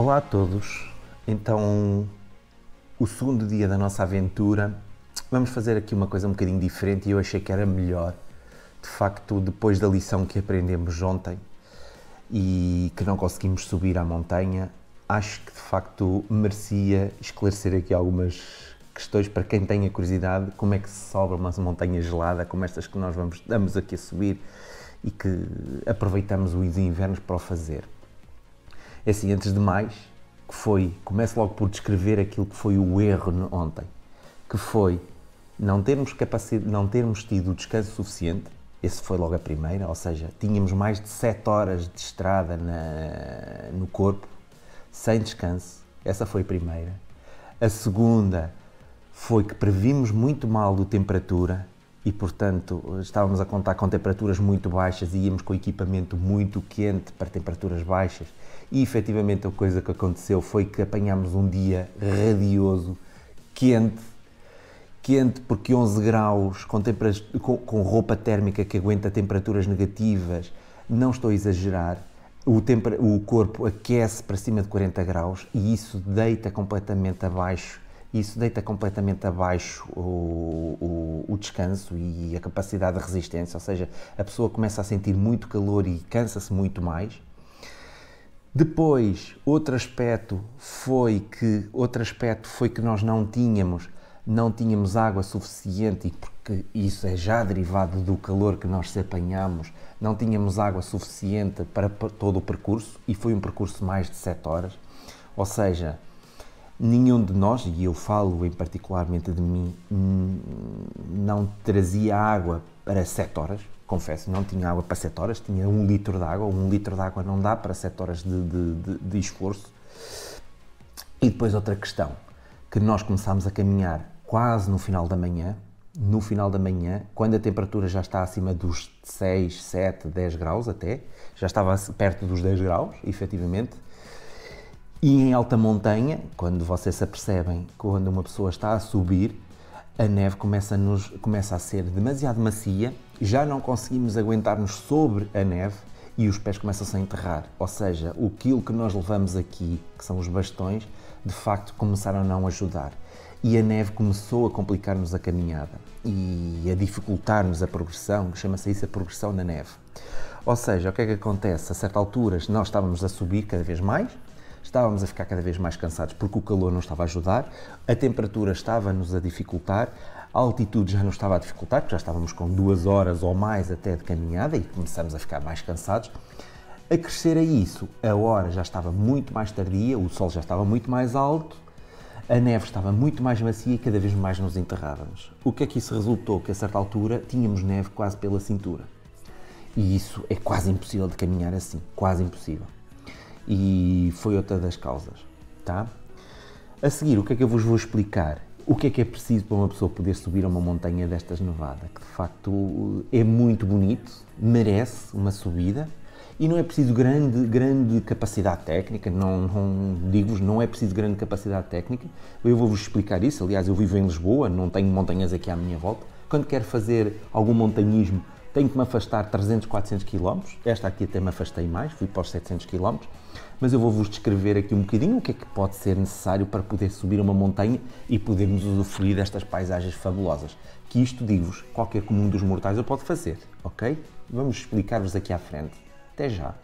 Olá a todos. Então, o segundo dia da nossa aventura, vamos fazer aqui uma coisa um bocadinho diferente e eu achei que era melhor. De facto, depois da lição que aprendemos ontem e que não conseguimos subir à montanha, acho que de facto merecia esclarecer aqui algumas questões para quem tenha curiosidade, como é que se sobe uma montanha gelada como estas que nós damos aqui a subir e que aproveitamos os invernos para o fazer. É assim, antes de mais, começo logo por descrever aquilo que foi o erro ontem, que foi não termos tido o descanso suficiente. Esse foi logo a primeira, ou seja, tínhamos mais de 7 horas de estrada no corpo, sem descanso. Essa foi a primeira. A segunda foi que previmos muito mal de temperatura e, portanto, estávamos a contar com temperaturas muito baixas e íamos com equipamento muito quente para temperaturas baixas e, efetivamente, a coisa que aconteceu foi que apanhámos um dia radioso, quente porque 11 graus, com roupa térmica que aguenta temperaturas negativas, não estou a exagerar, o corpo aquece para cima de 40 graus e isso deita completamente abaixo o descanso e a capacidade de resistência, ou seja, a pessoa começa a sentir muito calor e cansa-se muito mais. Depois, outro aspecto foi que nós não tínhamos água suficiente, e porque isso é já derivado do calor que nós se apanhamos, não tínhamos água suficiente para todo o percurso, e foi um percurso mais de 7 horas, ou seja, nenhum de nós, e eu falo em particularmente de mim, não trazia água para 7 horas, confesso, não tinha água para 7 horas, tinha 1 litro de água, 1 litro de água não dá para 7 horas de esforço. E depois outra questão, que nós começámos a caminhar quase no final da manhã, quando a temperatura já está acima dos 6, 7, 10 graus até, já estava perto dos 10 graus, efetivamente, e em alta montanha, quando vocês se apercebem, quando uma pessoa está a subir, a neve começa a ser demasiado macia, já não conseguimos aguentar-nos sobre a neve e os pés começam-se a enterrar, ou seja, o quilo que nós levamos aqui, que são os bastões, de facto começaram a não ajudar. E a neve começou a complicar-nos a caminhada e a dificultar-nos a progressão, chama-se isso a progressão na neve. Ou seja, o que é que acontece? A certa altura nós estávamos a subir cada vez mais, estávamos a ficar cada vez mais cansados porque o calor não estava a ajudar, a temperatura estava-nos a dificultar, a altitude já nos estava a dificultar, porque já estávamos com 2 horas ou mais até de caminhada e começamos a ficar mais cansados. A crescer a isso, a hora já estava muito mais tardia, o sol já estava muito mais alto, a neve estava muito mais macia e cada vez mais nos enterrávamos. O que é que isso resultou? Que a certa altura tínhamos neve quase pela cintura. E isso é quase impossível de caminhar assim, quase impossível. E foi outra das causas, tá? A seguir, o que é que eu vos vou explicar? O que é preciso para uma pessoa poder subir a uma montanha destas nevada? Que de facto é muito bonito, merece uma subida, e não é preciso grande capacidade técnica, digo-vos, não é preciso grande capacidade técnica, eu vou-vos explicar isso. Aliás, eu vivo em Lisboa, não tenho montanhas aqui à minha volta, quando quero fazer algum montanhismo tenho que me afastar 300, 400 km, esta aqui até me afastei mais, fui para os 700 km, mas eu vou-vos descrever aqui um bocadinho o que é que pode ser necessário para poder subir uma montanha e podermos usufruir destas paisagens fabulosas, que isto, digo-vos, qualquer comum dos mortais o pode fazer, ok? Vamos explicar-vos aqui à frente. Até já!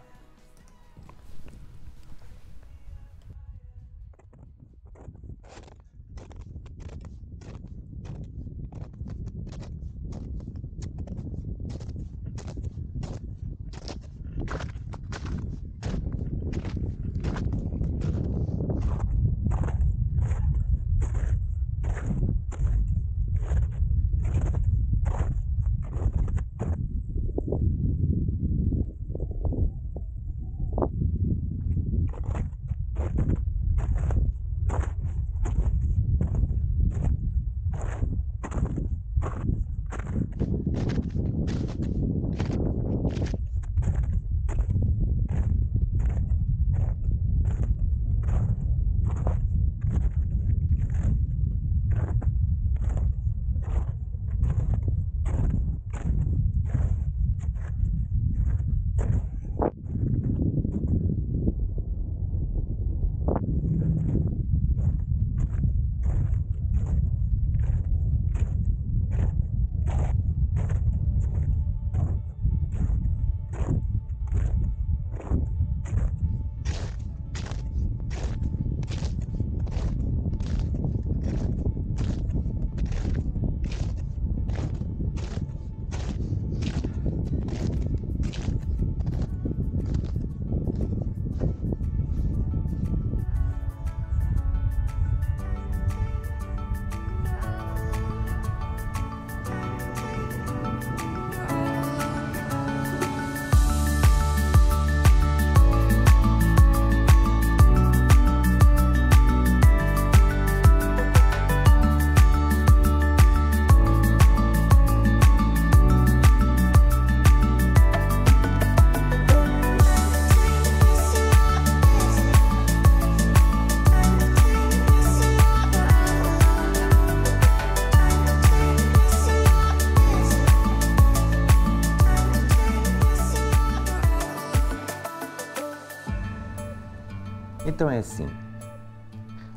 Então é assim,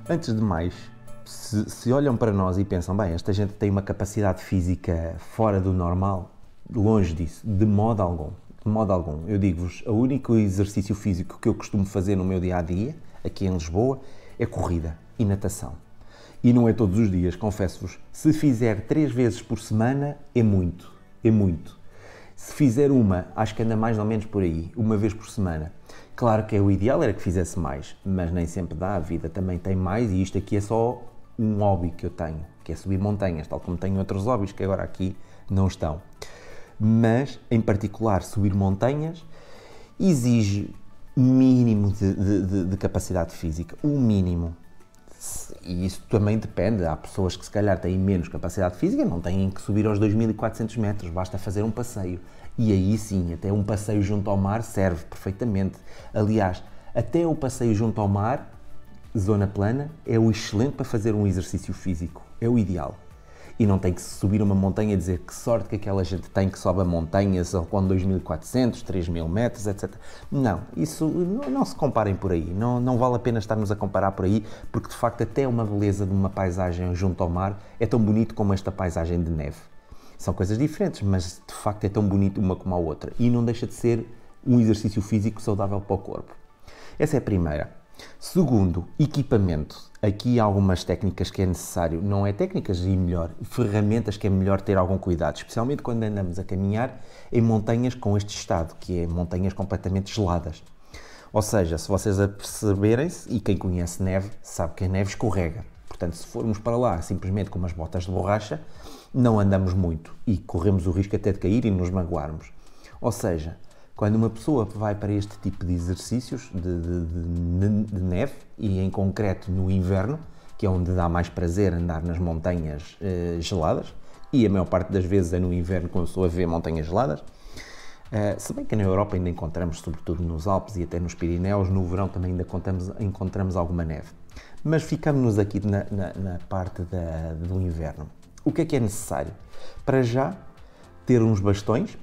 antes de mais, se olham para nós e pensam, bem, esta gente tem uma capacidade física fora do normal, longe disso, de modo algum. De modo algum. Eu digo-vos, o único exercício físico que eu costumo fazer no meu dia-a-dia, aqui em Lisboa, é corrida e natação. E não é todos os dias, confesso-vos. Se fizer 3 vezes por semana, é muito. É muito. Se fizer uma, acho que anda mais ou menos por aí, uma vez por semana. Claro que o ideal era que fizesse mais, mas nem sempre dá, a vida também tem mais e isto aqui é só um hobby que eu tenho, que é subir montanhas, tal como tenho outros hobbies que agora aqui não estão. Mas, em particular, subir montanhas exige um mínimo de capacidade física, um mínimo. E isso também depende, há pessoas que se calhar têm menos capacidade física, não têm que subir aos 2400 metros, basta fazer um passeio. E aí sim, até um passeio junto ao mar serve perfeitamente. Aliás, até o passeio junto ao mar, zona plana, é o excelente para fazer um exercício físico, é o ideal. E não tem que subir uma montanha e dizer que sorte que aquela gente tem que sobe a montanhas com 2400, 3000 metros, etc. Não, isso não se comparem por aí, não vale a pena estarmos a comparar por aí, porque de facto até uma beleza de uma paisagem junto ao mar é tão bonito como esta paisagem de neve. São coisas diferentes, mas de facto é tão bonito uma como a outra e não deixa de ser um exercício físico saudável para o corpo. Essa é a primeira. Segundo, equipamento. Aqui há algumas técnicas que é necessário, não é técnicas e melhor, ferramentas que é melhor ter algum cuidado, especialmente quando andamos a caminhar em montanhas com este estado, que é montanhas completamente geladas. Ou seja, se vocês aperceberem-se, e quem conhece neve sabe que a neve escorrega. Portanto, se formos para lá simplesmente com umas botas de borracha, não andamos muito e corremos o risco até de cair e nos magoarmos. Ou seja, quando uma pessoa vai para este tipo de exercícios de neve, e em concreto no inverno, que é onde dá mais prazer andar nas montanhas geladas, e a maior parte das vezes é no inverno quando estou a ver montanhas geladas, se bem que na Europa ainda encontramos, sobretudo nos Alpes e até nos Pirineus, no verão também ainda encontramos alguma neve. Mas ficamos-nos aqui na parte do inverno. O que é necessário? Para já, ter uns bastões,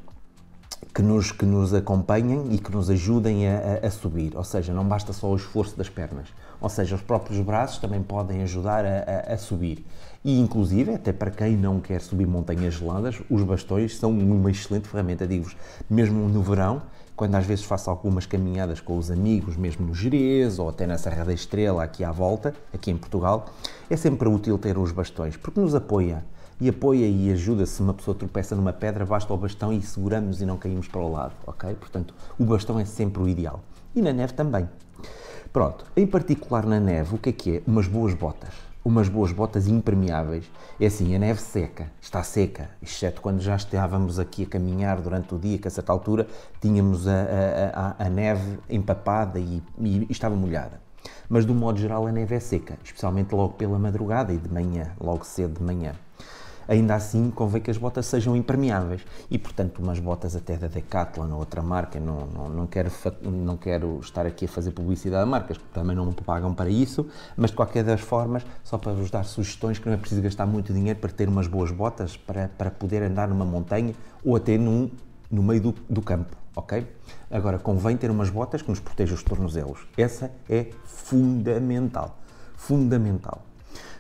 que nos acompanhem e que nos ajudem a subir, ou seja, não basta só o esforço das pernas, ou seja, os próprios braços também podem ajudar a subir e inclusive, até para quem não quer subir montanhas geladas, os bastões são uma excelente ferramenta, digo-vos, mesmo no verão, quando às vezes faço algumas caminhadas com os amigos, mesmo no Gerês ou até na Serra da Estrela, aqui à volta, aqui em Portugal, é sempre útil ter os bastões, porque nos apoia e ajuda. Se uma pessoa tropeça numa pedra, basta o bastão e seguramos e não caímos para o lado, ok? Portanto, o bastão é sempre o ideal. E na neve também. Pronto, em particular na neve, o que é? Umas boas botas. Umas boas botas impermeáveis. É assim, a neve seca, está seca, exceto quando já estávamos aqui a caminhar durante o dia, que a certa altura tínhamos a neve empapada e estava molhada. Mas, de um modo geral, a neve é seca, especialmente logo pela madrugada e de manhã, logo cedo de manhã. Ainda assim, convém que as botas sejam impermeáveis e, portanto, umas botas até da Decathlon ou outra marca, não quero estar aqui a fazer publicidade a marcas, que também não me pagam para isso, mas de qualquer das formas, só para vos dar sugestões que não é preciso gastar muito dinheiro para ter umas boas botas, para poder andar numa montanha ou até no meio do campo, ok? Agora, convém ter umas botas que nos protejam os tornozelos. Essa é fundamental. Fundamental.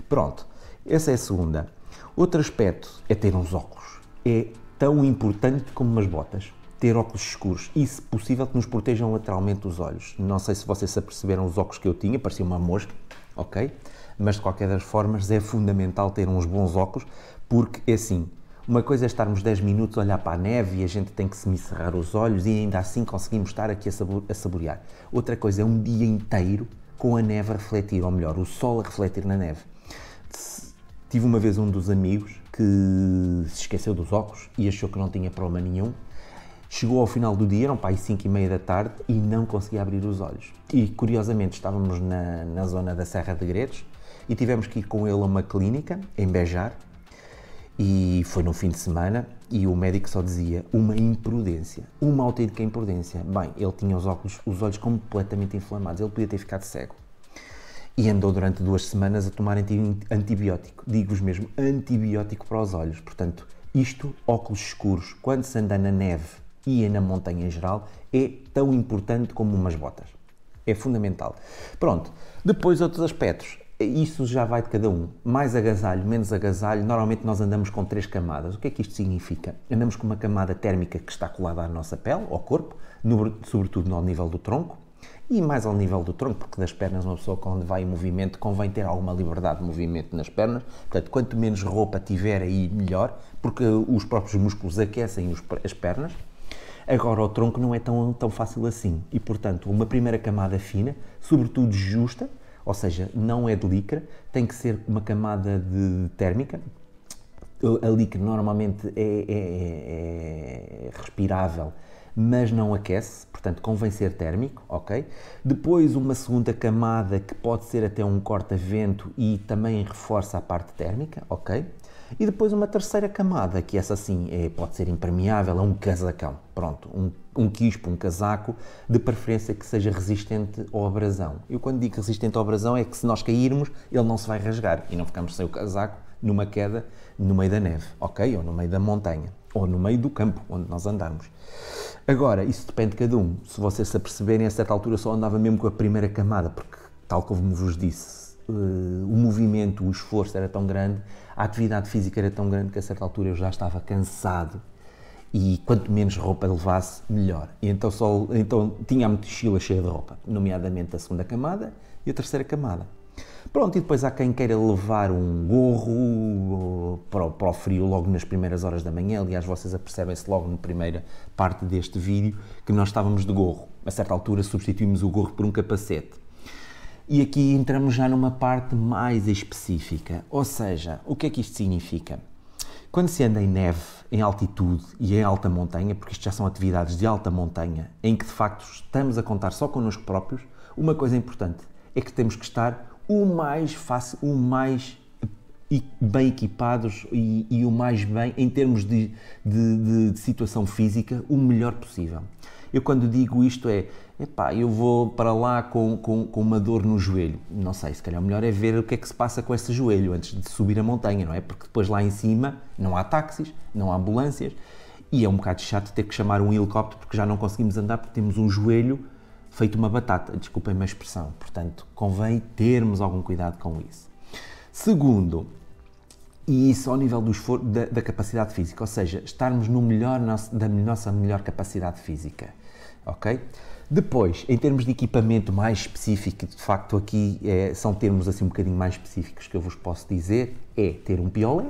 Pronto, essa é a segunda. Outro aspecto é ter uns óculos. É tão importante como umas botas. Ter óculos escuros e, se possível, que nos protejam lateralmente os olhos. Não sei se vocês se aperceberam os óculos que eu tinha, parecia uma mosca, ok? Mas, de qualquer das formas, é fundamental ter uns bons óculos, porque, é assim, uma coisa é estarmos 10 minutos a olhar para a neve e a gente tem que semicerrar os olhos e ainda assim conseguimos estar aqui a saborear. Outra coisa é um dia inteiro com a neve a refletir, ou melhor, o sol a refletir na neve. Tive uma vez um dos amigos que se esqueceu dos óculos e achou que não tinha problema nenhum. Chegou ao final do dia, eram para aí 5h30 da tarde e não conseguia abrir os olhos. E, curiosamente, estávamos na zona da Serra de Gredos e tivemos que ir com ele a uma clínica, em Bejar, e foi no fim de semana e o médico só dizia uma imprudência, uma autêntica imprudência. Bem, ele tinha os olhos completamente inflamados, ele podia ter ficado cego. E andou durante 2 semanas a tomar antibiótico, digo-vos mesmo, antibiótico para os olhos. Portanto, isto, óculos escuros, quando se anda na neve e na montanha em geral, é tão importante como umas botas. É fundamental. Pronto, depois outros aspectos. Isso já vai de cada um. Mais agasalho, menos agasalho. Normalmente nós andamos com 3 camadas. O que é que isto significa? Andamos com uma camada térmica que está colada à nossa pele, ao corpo, sobretudo ao nível do tronco, e mais ao nível do tronco, porque das pernas uma pessoa quando vai em movimento convém ter alguma liberdade de movimento nas pernas. Portanto, quanto menos roupa tiver aí, melhor, porque os próprios músculos aquecem as pernas. Agora, o tronco não é tão fácil assim. E, portanto, uma primeira camada fina, sobretudo justa, ou seja, não é de licra, tem que ser uma camada de térmica. A licra normalmente é respirável, mas não aquece, portanto convém ser térmico, ok? Depois uma segunda camada que pode ser até um corta-vento e também reforça a parte térmica, ok? E depois uma terceira camada, que essa sim pode ser impermeável, é um casacão, pronto, um quispo, um casaco, de preferência que seja resistente à abrasão. Eu quando digo resistente à abrasão é que se nós cairmos, ele não se vai rasgar e não ficamos sem o casaco numa queda no meio da neve, ok? Ou no meio da montanha, ou no meio do campo, onde nós andarmos. Agora, isso depende de cada um. Se vocês se aperceberem, a certa altura só andava mesmo com a primeira camada, porque, tal como vos disse, o movimento, o esforço era tão grande, a atividade física era tão grande que a certa altura eu já estava cansado e quanto menos roupa levasse, melhor. E então tinha a mochila cheia de roupa, nomeadamente a segunda camada e a terceira camada. Pronto, e depois há quem queira levar um gorro para o frio logo nas primeiras horas da manhã. Aliás, vocês apercebem-se logo na primeira parte deste vídeo que nós estávamos de gorro. A certa altura substituímos o gorro por um capacete. E aqui entramos já numa parte mais específica, ou seja, o que é que isto significa? Quando se anda em neve, em altitude e em alta montanha, porque isto já são atividades de alta montanha, em que de facto estamos a contar só connosco próprios, uma coisa importante é que temos que estar o mais fácil, o mais bem equipados e o mais bem, em termos de situação física, o melhor possível. Eu quando digo isto eu vou para lá com uma dor no joelho. Não sei, se calhar o melhor é ver o que é que se passa com esse joelho antes de subir a montanha, não é? Porque depois lá em cima não há táxis, não há ambulâncias e é um bocado chato ter que chamar um helicóptero porque já não conseguimos andar porque temos um joelho feito uma batata, desculpem-me a expressão. Portanto, convém termos algum cuidado com isso. Segundo, e isso ao nível do esforço, da capacidade física, ou seja, estarmos no da nossa melhor capacidade física, ok? Depois, em termos de equipamento mais específico, de facto aqui são termos assim um bocadinho mais específicos que eu vos posso dizer, é ter um piolé.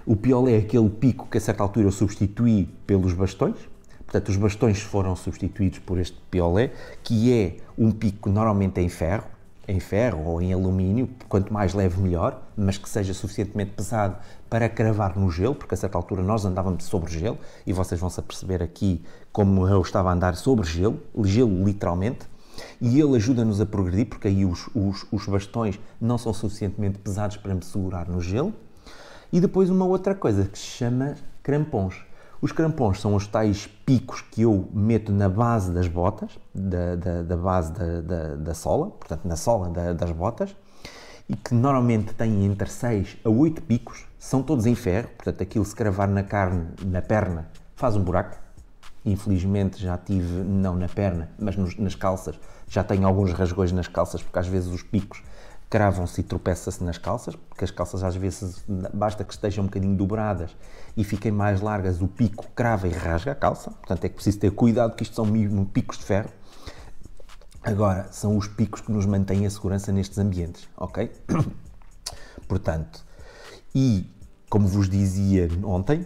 O piolé é aquele pico que a certa altura eu substituí pelos bastões. Portanto, os bastões foram substituídos por este piolé, que é um pico normalmente em ferro ou em alumínio, quanto mais leve melhor, mas que seja suficientemente pesado para cravar no gelo, porque a certa altura nós andávamos sobre gelo, e vocês vão se aperceber aqui como eu estava a andar sobre gelo literalmente, e ele ajuda-nos a progredir, porque aí os bastões não são suficientemente pesados para me segurar no gelo. E depois uma outra coisa que se chama crampons. Os crampons são os tais picos que eu meto na base das botas, da base da sola, portanto na sola das botas, e que normalmente têm entre 6 a 8 picos, são todos em ferro, portanto aquilo se cravar na carne, na perna, faz um buraco. Infelizmente já tive, não na perna, mas nas calças, já tenho alguns rasgões nas calças, porque às vezes os picos cravam-se e tropeça-se nas calças, porque as calças às vezes basta que estejam um bocadinho dobradas e fiquem mais largas, o pico crava e rasga a calça, portanto é que preciso ter cuidado que isto são mesmo picos de ferro. Agora, são os picos que nos mantêm a segurança nestes ambientes, ok? Portanto, e como vos dizia ontem,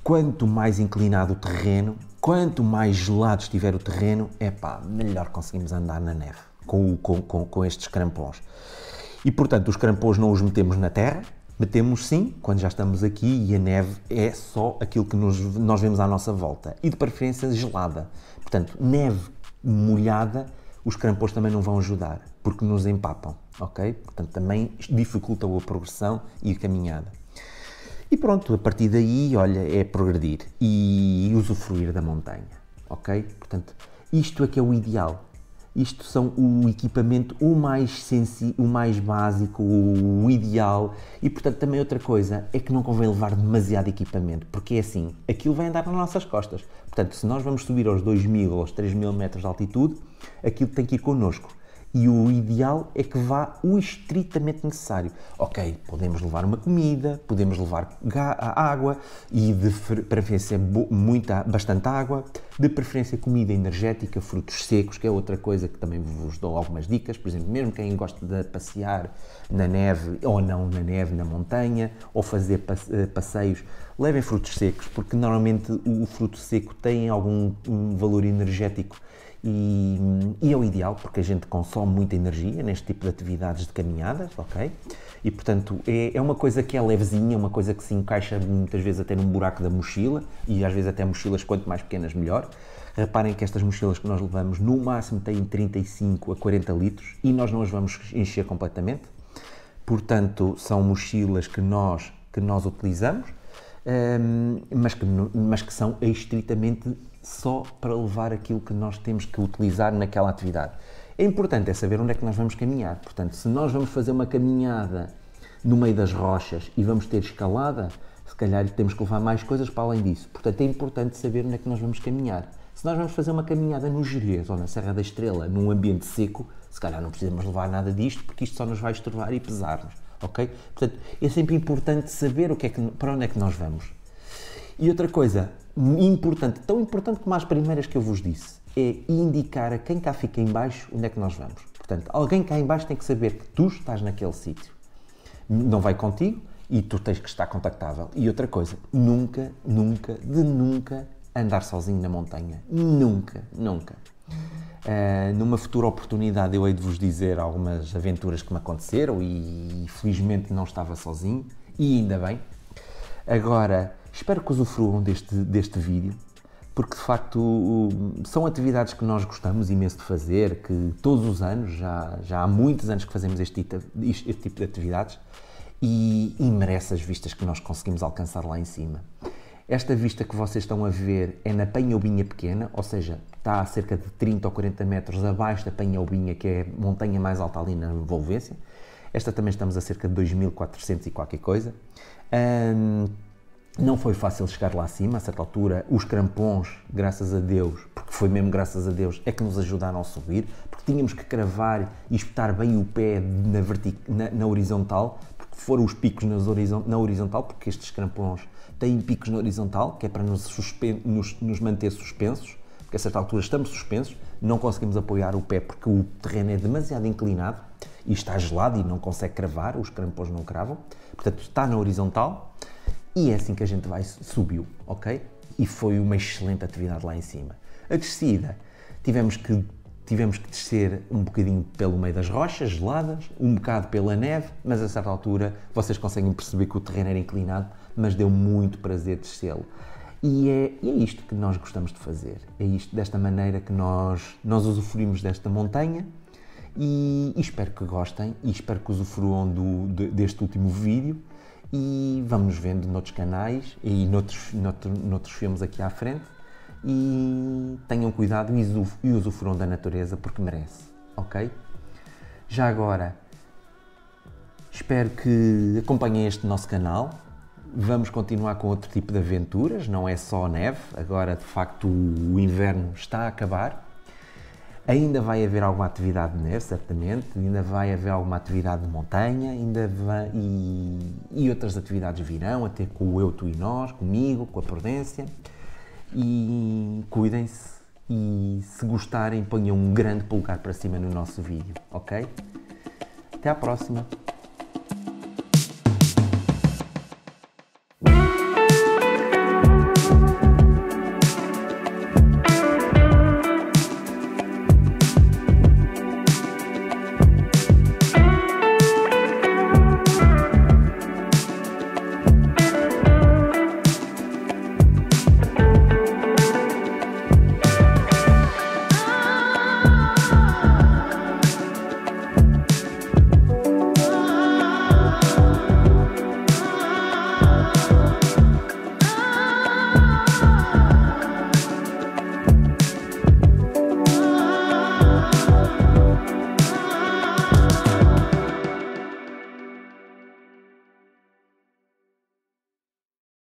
quanto mais inclinado o terreno, quanto mais gelado estiver o terreno, melhor conseguimos andar na neve com estes crampons. E, portanto, os crampons não os metemos na terra, metemos sim, quando já estamos aqui e a neve é só aquilo que nós vemos à nossa volta. E de preferência gelada. Portanto, neve molhada, os crampons também não vão ajudar, porque nos empapam, ok? Portanto, também dificultam a progressão e a caminhada. E pronto, a partir daí, olha, é progredir e usufruir da montanha, ok? Portanto, isto é que é o ideal. Isto são o equipamento o mais básico, o ideal. E, portanto, também outra coisa é que não convém levar demasiado equipamento, porque é assim, aquilo vai andar nas nossas costas. Portanto, se nós vamos subir aos 2.000 ou aos 3.000 metros de altitude, aquilo tem que ir connosco. E o ideal é que vá o estritamente necessário. Ok, podemos levar uma comida, podemos levar água e de preferência bastante água, de preferência comida energética, frutos secos, que é outra coisa que também vos dou algumas dicas. Por exemplo, mesmo quem gosta de passear na neve ou não na neve, na montanha, ou fazer passeios, levem frutos secos, porque normalmente o fruto seco tem algum valor energético. E é o ideal, porque a gente consome muita energia neste tipo de atividades de caminhadas, ok? E, portanto, é uma coisa que é levezinha, uma coisa que se encaixa muitas vezes até num buraco da mochila, e às vezes até mochilas quanto mais pequenas melhor. Reparem que estas mochilas que nós levamos no máximo têm 35 a 40 litros e nós não as vamos encher completamente. Portanto, são mochilas que nós utilizamos, mas que são estritamente só para levar aquilo que nós temos que utilizar naquela atividade. É importante saber onde é que nós vamos caminhar. Portanto, se nós vamos fazer uma caminhada no meio das rochas e vamos ter escalada, se calhar temos que levar mais coisas para além disso. Portanto, é importante saber onde é que nós vamos caminhar. Se nós vamos fazer uma caminhada no Gerês ou na Serra da Estrela, num ambiente seco, se calhar não precisamos levar nada disto, porque isto só nos vai estorvar e pesar-nos, ok? Portanto, é sempre importante saber para onde é que nós vamos. E outra coisa importante, tão importante como as primeiras que eu vos disse, é indicar a quem cá fica em baixo onde é que nós vamos. Portanto, alguém cá em baixo tem que saber que tu estás naquele sítio. Não vai contigo e tu tens que estar contactável. E outra coisa, nunca andar sozinho na montanha. Nunca. Numa futura oportunidade eu hei de vos dizer algumas aventuras que me aconteceram e felizmente não estava sozinho, e ainda bem. Agora, espero que usufruam deste vídeo, porque de facto são atividades que nós gostamos imenso de fazer, que todos os anos, já há muitos anos que fazemos este tipo de atividades e merece as vistas que nós conseguimos alcançar lá em cima. Esta vista que vocês estão a ver é na Penha-Ubinha Pequena, ou seja, está a cerca de 30 ou 40 metros abaixo da Penha-Ubinha, que é a montanha mais alta ali na Volvência. Esta também estamos a cerca de 2.400 e qualquer coisa. Não foi fácil chegar lá acima, a certa altura. Os crampons, graças a Deus, porque foi mesmo graças a Deus, é que nos ajudaram a subir, porque tínhamos que cravar e espetar bem o pé na horizontal, porque foram os picos na horizontal, porque estes crampons têm picos na horizontal, que é para nos manter suspensos, porque a certa altura estamos suspensos, não conseguimos apoiar o pé porque o terreno é demasiado inclinado e está gelado e não consegue cravar, os crampons não cravam, portanto está na horizontal e é assim que a gente subiu, ok? E foi uma excelente atividade lá em cima. A descida, tivemos que descer um bocadinho pelo meio das rochas geladas, um bocado pela neve, mas a certa altura vocês conseguem perceber que o terreno era inclinado, mas deu muito prazer descê-lo. E é isto que nós gostamos de fazer, é isto, desta maneira que nós usufruímos desta montanha e espero que gostem e espero que usufruam deste último vídeo e vamos nos vendo noutros canais e noutros filmes aqui à frente e tenham cuidado e usufruam da natureza porque merece, ok? Já agora, espero que acompanhem este nosso canal. Vamos continuar com outro tipo de aventuras, não é só neve, agora de facto o inverno está a acabar. Ainda vai haver alguma atividade de neve, certamente, ainda vai haver alguma atividade de montanha, e outras atividades virão, até com o Eu, Tu e Nós, comigo, com a Prudência. E cuidem-se e se gostarem ponham um grande polegar para cima no nosso vídeo, ok? Até à próxima!